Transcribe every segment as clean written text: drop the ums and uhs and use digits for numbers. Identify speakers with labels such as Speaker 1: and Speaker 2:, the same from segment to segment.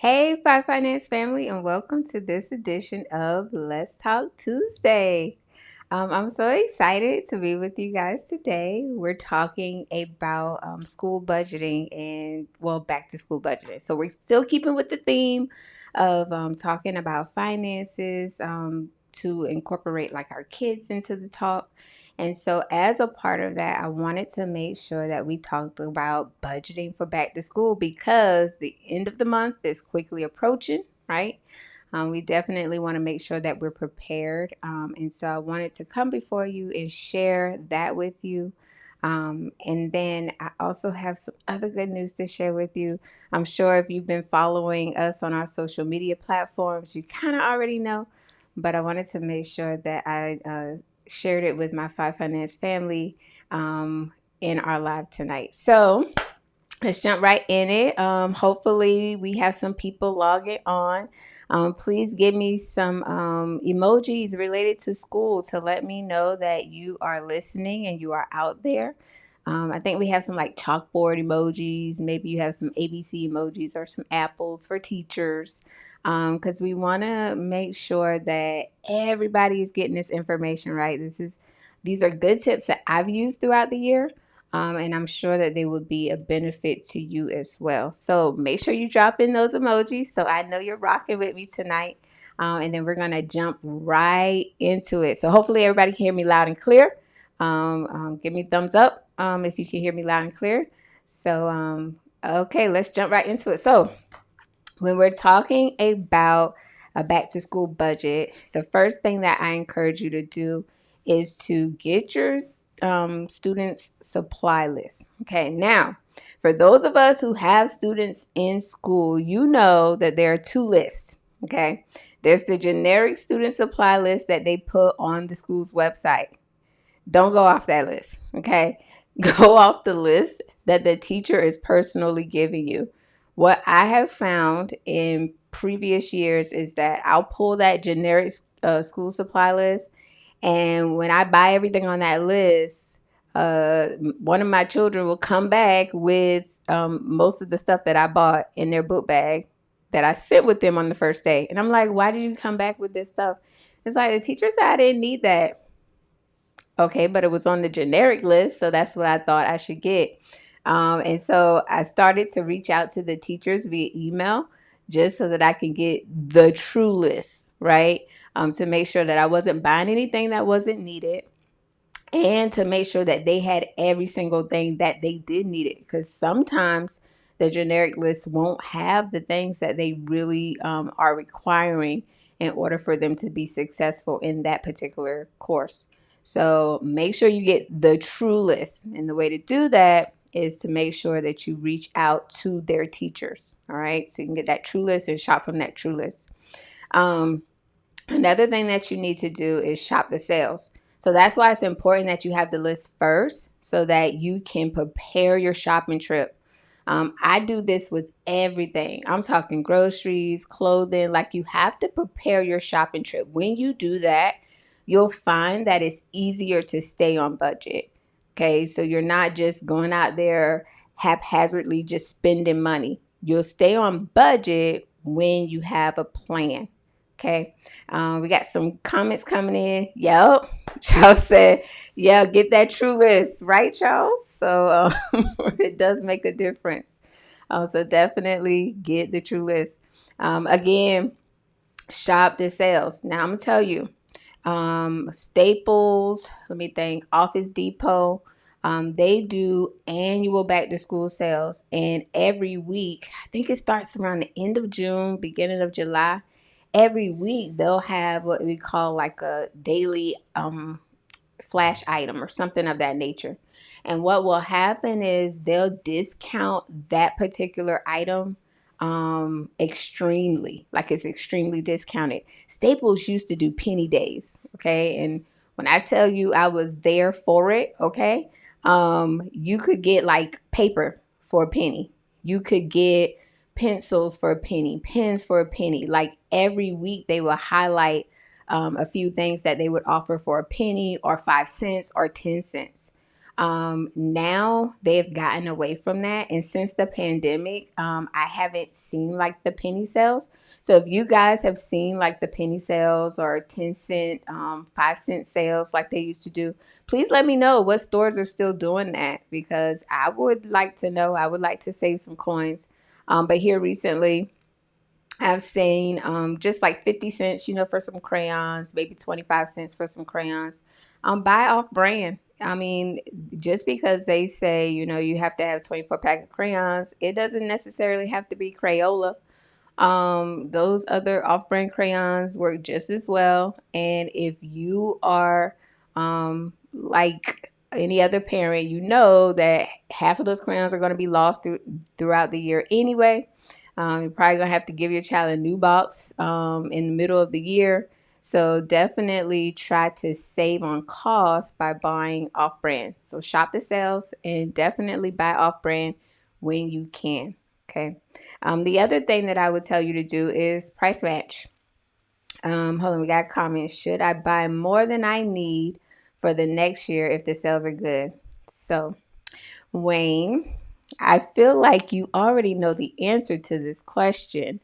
Speaker 1: Hey, Five Finance family, and welcome to this edition of Let's Talk Tuesday. I'm so excited to be with you guys today. We're talking about school budgeting and, well, back to school budgeting. So, we're still keeping with the theme of talking about finances to incorporate like our kids into the talk. And so, as a part of that, I wanted to make sure that we talked about budgeting for back to school because the end of the month is quickly approaching, right? We definitely want to make sure that we're prepared. And so I wanted to come before you and share that with you. And then I also have some other good news to share with you. I'm sure if you've been following us on our social media platforms, you kind of already know, but I wanted to make sure that I shared it with my Five Finance family in our live tonight. So, let's jump right in it. Hopefully, we have some people logging on. Please give me some emojis related to school to let me know that you are listening and you are out there. I think we have some like chalkboard emojis. Maybe you have some ABC emojis or some apples for teachers. Because we want to make sure that everybody is getting this information right. These are good tips that I've used throughout the year. And I'm sure that they would be a benefit to you as well. So make sure you drop in those emojis so I know you're rocking with me tonight. And then we're going to jump right into it. So hopefully everybody can hear me loud and clear. Give me thumbs up if you can hear me loud and clear. So, okay, let's jump right into it. So, when we're talking about a back to school budget, the first thing that I encourage you to do is to get your students' supply list. Okay, now for those of us who have students in school, you know that there are two lists. Okay, there's the generic student supply list that they put on the school's website. Don't go off that list. Okay, go off the list that the teacher is personally giving you. What I have found in previous years is that I'll pull that generic school supply list, and when I buy everything on that list, one of my children will come back with most of the stuff that I bought in their book bag that I sent with them on the first day. And I'm like, why did you come back with this stuff? It's like the teacher said I didn't need that. Okay, but it was on the generic list, so that's what I thought I should get. And so I started to reach out to the teachers via email just so that I can get the true list, right? To make sure that I wasn't buying anything that wasn't needed and to make sure that they had every single thing that they did need it. Because sometimes the generic list won't have the things that they really are requiring in order for them to be successful in that particular course. So make sure you get the true list. And the way to do that is to make sure that you reach out to their teachers. All right. So you can get that true list and shop from that true list. Um, Another thing that you need to do is shop the sales. So that's why it's important that you have the list first so that you can prepare your shopping trip. I do this with everything. I'm talking groceries, clothing. Like you have to prepare your shopping trip. When you do that, you'll find that it's easier to stay on budget. Okay, so you're not just going out there haphazardly just spending money. You'll stay on budget when you have a plan. Okay. We got some comments coming in. Yep. Charles said, yeah, get that true list. Right, Charles? So it does make a difference. So definitely get the true list. Again, shop the sales. Now, I'm going to tell you, Staples, let me think, Office Depot, they do annual back to school sales. And every week, I think it starts around the end of June, beginning of July. Every week, they'll have what we call like a daily flash item or something of that nature. And what will happen is they'll discount that particular item extremely, like it's extremely discounted. Staples used to do penny days, okay? And when I tell you I was there for it, okay? You could get like paper for a penny. You could get pencils for a penny, pens for a penny. Like every week they will highlight a few things that they would offer for a penny or 5 cents or 10 cents. Now they've gotten away from that. And since the pandemic, I haven't seen like the penny sales. So if you guys have seen like the penny sales or 10 cent, 5 cent sales like they used to do, please let me know what stores are still doing that, because I would like to know. I would like to save some coins. But here recently, I've seen just like 50 cents, for some crayons, maybe 25 cents for some crayons. Buy off brand. I mean, just because they say, you have to have 24 pack of crayons, it doesn't necessarily have to be Crayola. Those other off-brand crayons work just as well. And if you are like any other parent, you know that half of those crayons are going to be lost throughout the year anyway. You're probably going to have to give your child a new box in the middle of the year. So definitely try to save on cost by buying off-brand. So shop the sales and definitely buy off-brand when you can. Okay. The other thing that I would tell you to do is price match. Hold on, we got comments. Should I buy more than I need for the next year if the sales are good? So, Wayne, I feel like you already know the answer to this question.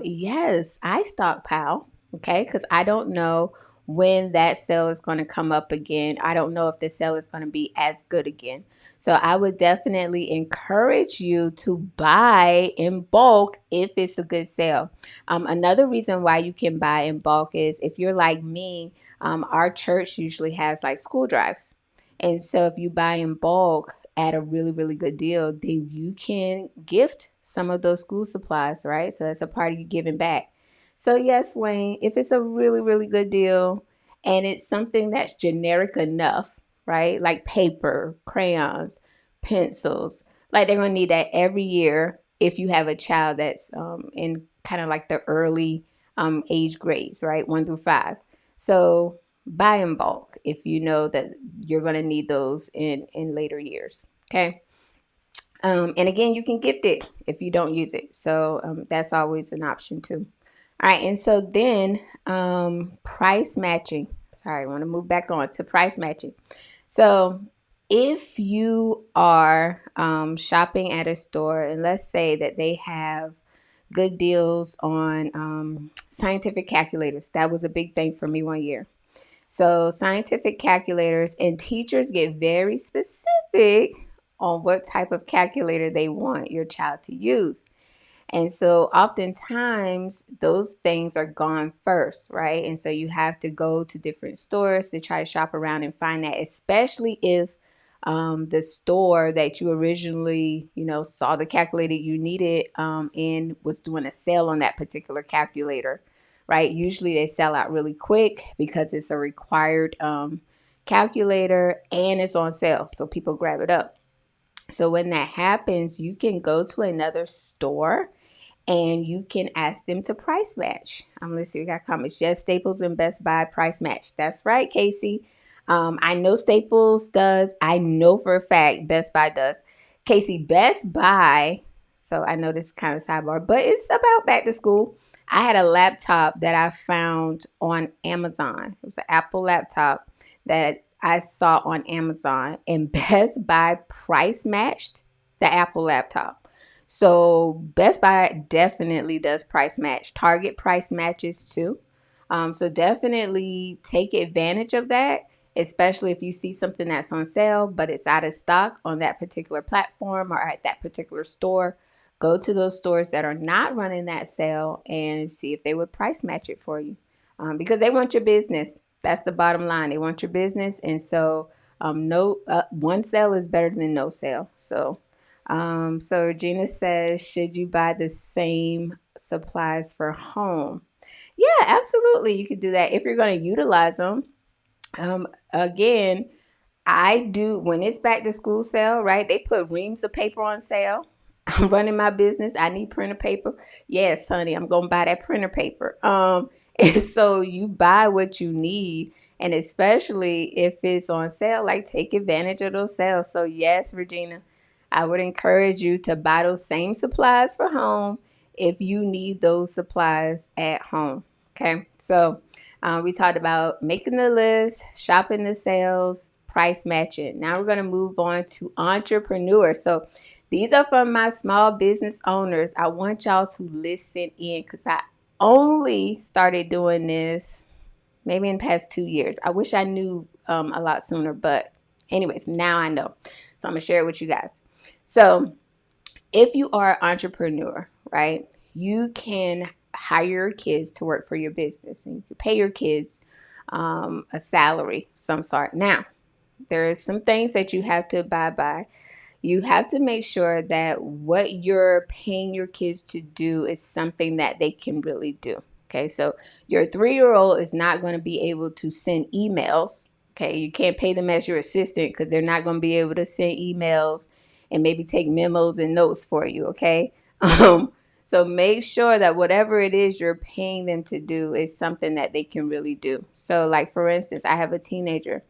Speaker 1: Yes, I stockpile, okay, because I don't know when that sale is going to come up again. I don't know if the sale is going to be as good again. So I would definitely encourage you to buy in bulk if it's a good sale. Another reason why you can buy in bulk is if you're like me, our church usually has like school drives. And so if you buy in bulk at a really, really good deal, then you can gift some of those school supplies, right? So that's a part of you giving back. So yes, Wayne, if it's a really, really good deal and it's something that's generic enough, right? Like paper, crayons, pencils, like they're gonna need that every year if you have a child that's in kind of like the early age grades, right? 1 through 5. So buy in bulk if you know that you're going to need those in later years. Okay. And again, you can gift it if you don't use it. So that's always an option too. All right. And so then price matching. Sorry, I want to move back on to price matching. So if you are shopping at a store, and let's say that they have good deals on scientific calculators. That was a big thing for me one year. So scientific calculators, and teachers get very specific on what type of calculator they want your child to use. And so oftentimes those things are gone first, right? And so you have to go to different stores to try to shop around and find that, especially if the store that you originally, saw the calculator you needed and was doing a sale on that particular calculator, right? Usually they sell out really quick because it's a required calculator and it's on sale. So people grab it up. So when that happens, you can go to another store and you can ask them to price match. Let's see, we got comments. Yes, Staples and Best Buy price match. That's right, Casey. I know Staples does. I know for a fact Best Buy does. Casey, Best Buy. So I know this is kind of sidebar, but it's about back to school. I had a laptop that I found on Amazon. It was an Apple laptop that I saw on Amazon, and Best Buy price matched the Apple laptop. So Best Buy definitely does price match. Target price matches too. So definitely take advantage of that, especially if you see something that's on sale, but it's out of stock on that particular platform or at that particular store. Go to those stores that are not running that sale and see if they would price match it for you, because they want your business. That's the bottom line. They want your business. And so no one sale is better than no sale. So Regina says, should you buy the same supplies for home? Yeah, absolutely. You could do that if you're going to utilize them. Again, I do when it's back to school sale, right? They put reams of paper on sale. I'm running my business. I need printer paper. Yes, honey, I'm gonna buy that printer paper. And so you buy what you need, and especially if it's on sale, like take advantage of those sales. So yes, Regina, I would encourage you to buy those same supplies for home if you need those supplies at home. Okay, so we talked about making the list, shopping the sales, price matching. Now we're going to move on to entrepreneurs. So these are from my small business owners. I want y'all to listen in because I only started doing this maybe in the past 2 years. I wish I knew a lot sooner, but anyways, now I know. So I'm going to share it with you guys. So if you are an entrepreneur, right, you can hire your kids to work for your business and you can pay your kids a salary some sort. Now, there are some things that you have to abide by. You have to make sure that what you're paying your kids to do is something that they can really do. Okay, so your 3-year-old is not going to be able to send emails. Okay, you can't pay them as your assistant because they're not going to be able to send emails and maybe take memos and notes for you. Okay, so make sure that whatever it is you're paying them to do is something that they can really do. So, like for instance, I have a teenager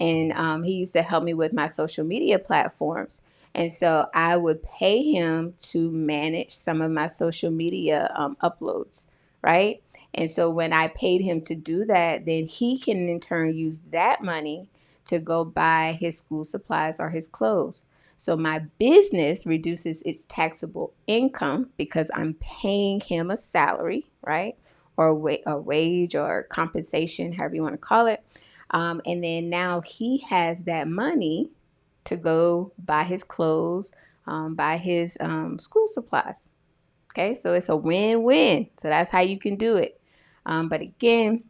Speaker 1: and he used to help me with my social media platforms. And so I would pay him to manage some of my social media uploads, right? And so when I paid him to do that, then he can in turn use that money to go buy his school supplies or his clothes. So my business reduces its taxable income because I'm paying him a salary, right? Or a wage or compensation, however you want to call it. And then now he has that money to go buy his clothes, buy his school supplies. Okay, so it's a win-win. So that's how you can do it. But again,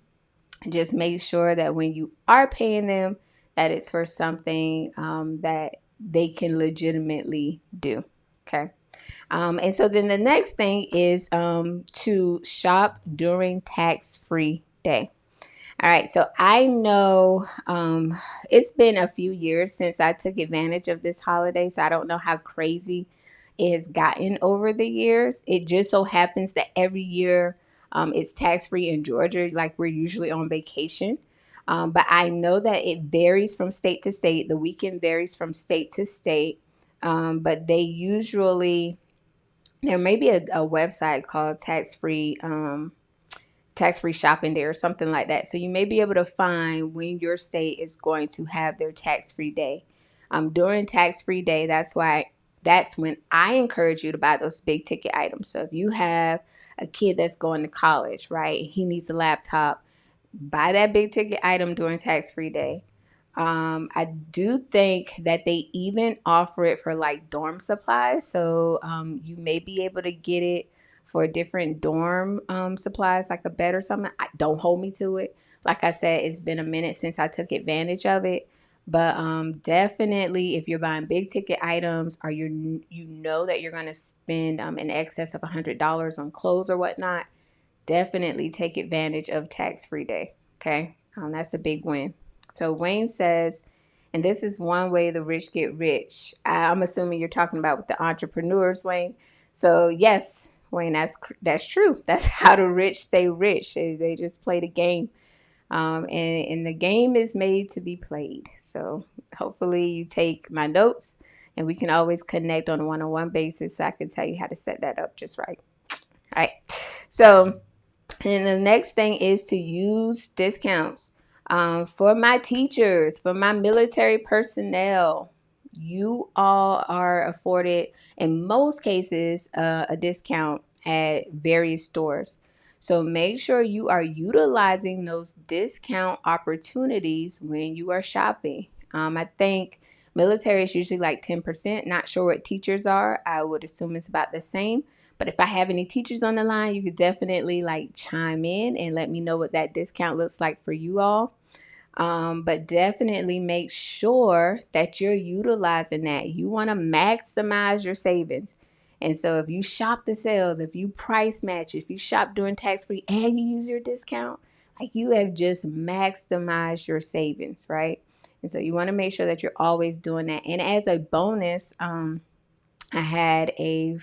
Speaker 1: just make sure that when you are paying them, that it's for something that they can legitimately do. Okay. And so then the next thing is to shop during tax-free day. All right, so I know it's been a few years since I took advantage of this holiday, so I don't know how crazy it has gotten over the years. It just so happens that every year it's tax free in Georgia, like we're usually on vacation. But I know that it varies from state to state. The weekend varies from state to state, but they usually, there may be a website called tax-free shopping day or something like that. So you may be able to find when your state is going to have their tax-free day. During tax-free day, that's when I encourage you to buy those big ticket items. So if you have a kid that's going to college, right, he needs a laptop, buy that big ticket item during tax-free day. I do think that they even offer it for like dorm supplies. So you may be able to get it for different dorm supplies, like a bed or something. Don't hold me to it. Like I said, it's been a minute since I took advantage of it. But definitely, if you're buying big ticket items or you know that you're going to spend in excess of $100 on clothes or whatnot, definitely take advantage of tax-free day. Okay, that's a big win. So Wayne says, and this is one way the rich get rich. I'm assuming you're talking about with the entrepreneurs, Wayne. So yes, Wayne, that's true. That's how the rich stay rich. They just play the game, and the game is made to be played. So hopefully you take my notes, and we can always connect on a one-on-one basis. So I can tell you how to set that up just right. All right. So. And the next thing is to use discounts for my teachers, for my military personnel. You all are afforded, in most cases, a discount at various stores. So make sure you are utilizing those discount opportunities when you are shopping. I think military is usually like 10%. Not sure what teachers are. I would assume it's about the same. But if I have any teachers on the line, you could definitely like chime in and let me know what that discount looks like for you all. But definitely make sure that you're utilizing that. You want to maximize your savings. And so if you shop the sales, if you price match, if you shop during tax free and you use your discount, like you have just maximized your savings, right? And so you want to make sure that you're always doing that. And as a bonus, I had a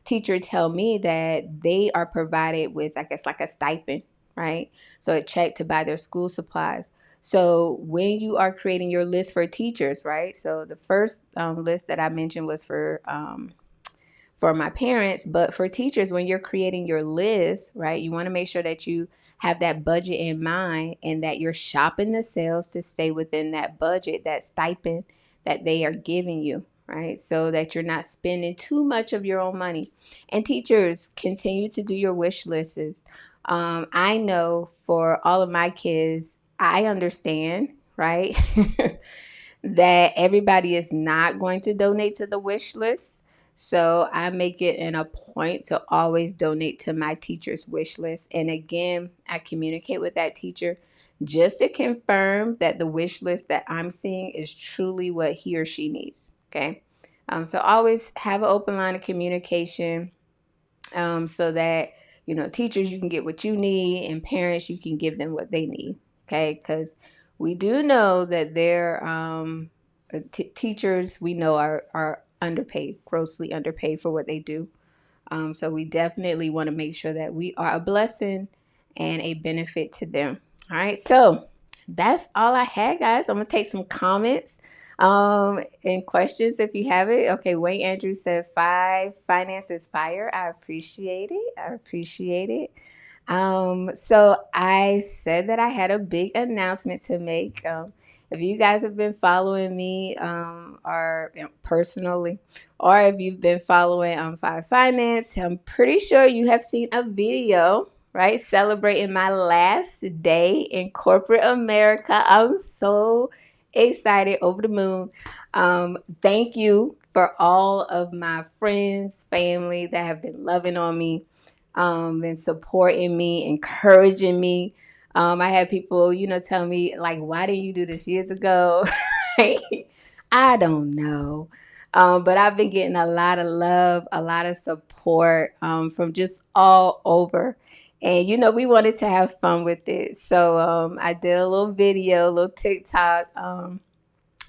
Speaker 1: teacher tell me that they are provided with, I guess, like a stipend, right? So a check to buy their school supplies. So when you are creating your list for teachers, right? So the first list that I mentioned was for for my parents. But for teachers, when you're creating your list, right, you want to make sure that you have that budget in mind and that you're shopping the sales to stay within that budget, that stipend that they are giving you, right? So that you're not spending too much of your own money. And teachers, continue to do your wish lists. I know for all of my kids, I understand, right? That everybody is not going to donate to the wish list. So I make it an a point to always donate to my teacher's wish list. And again, I communicate with that teacher just to confirm that the wish list that I'm seeing is truly what he or she needs. Okay. So always have an open line of communication, so that, teachers, you can get what you need, and parents, you can give them what they need. Okay. Because we do know that teachers, we know, are underpaid, grossly underpaid for what they do. So we definitely want to make sure that we are a blessing and a benefit to them. All right. So that's all I had, guys. I'm going to take some comments and questions if you have it. Okay. Wayne Andrews said, finance is fire. I appreciate it. I appreciate it. So I said that I had a big announcement to make. If you guys have been following me, or personally, or if you've been following Five Finance, I'm pretty sure you have seen a video, right, celebrating my last day in corporate America. I'm so excited, over the moon. Thank you for all of my friends, family that have been loving on me, and supporting me, encouraging me. I had people, tell me, like, why didn't you do this years ago? I don't know. But I've been getting a lot of love, a lot of support, from just all over. And, we wanted to have fun with it. So I did a little video, a little TikTok.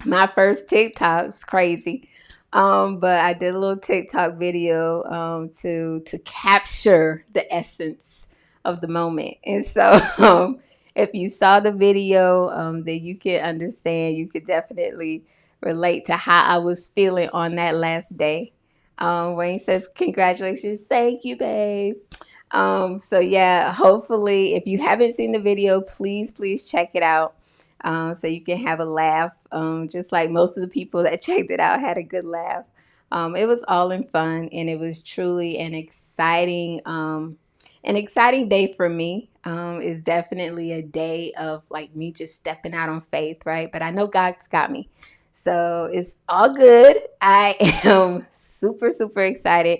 Speaker 1: My first TikTok's crazy. But I did a little TikTok video to capture the essence of the moment. And so if you saw the video, then you can understand, you could definitely relate to how I was feeling on that last day. Wayne says, congratulations. Thank you, babe. So yeah, hopefully if you haven't seen the video, please check it out. So you can have a laugh, just like most of the people that checked it out had a good laugh. It was all in fun, and it was truly an exciting day for me. Is definitely a day of like me just stepping out on faith, right? But I know God's got me, so it's all good. I am super excited.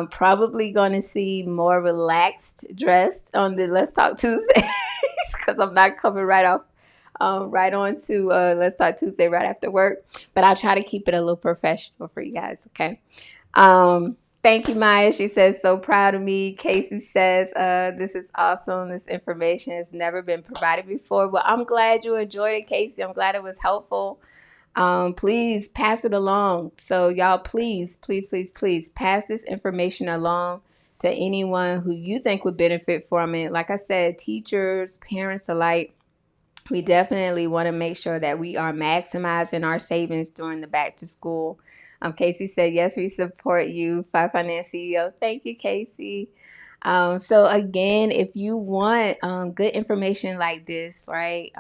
Speaker 1: Probably going to see more relaxed dressed on the Let's Talk Tuesdays because I'm not coming right on to Let's Talk Tuesday right after work. But I'll try to keep it a little professional for you guys, okay? Thank you, Maya. She says, so proud of me. Casey says, this is awesome. This information has never been provided before. Well, I'm glad you enjoyed it, Casey. I'm glad it was helpful. Please pass it along. So y'all, please pass this information along to anyone who you think would benefit from it. Like I said, teachers, parents alike. We definitely want to make sure that we are maximizing our savings during the back to school. Casey said, yes, we support you, Five Finance CEO. Thank you, Casey. So again, if you want good information like this, right,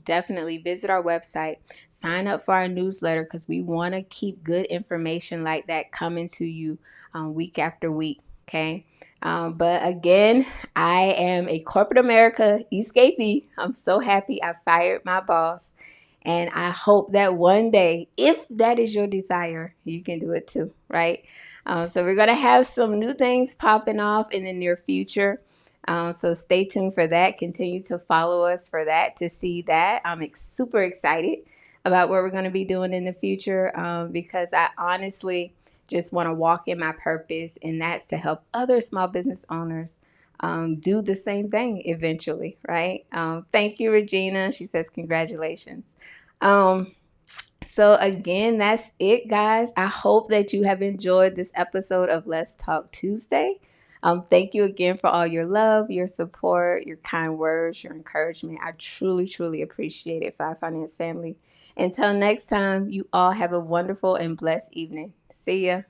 Speaker 1: definitely visit our website, sign up for our newsletter, because we want to keep good information like that coming to you week after week. Okay. But again, I am a corporate America escapee. I'm so happy I fired my boss. And I hope that one day, if that is your desire, you can do it too, right? So we're going to have some new things popping off in the near future. So stay tuned for that. Continue to follow us for that, to see that. I'm super excited about what we're going to be doing in the future, because I honestly just want to walk in my purpose, and that's to help other small business owners do the same thing eventually, right? Thank you, Regina. She says, congratulations. So again, that's it, guys. I hope that you have enjoyed this episode of Let's Talk Tuesday. Thank you again for all your love, your support, your kind words, your encouragement. I truly appreciate it, Five Finance family. Until next time, you all have a wonderful and blessed evening. See ya.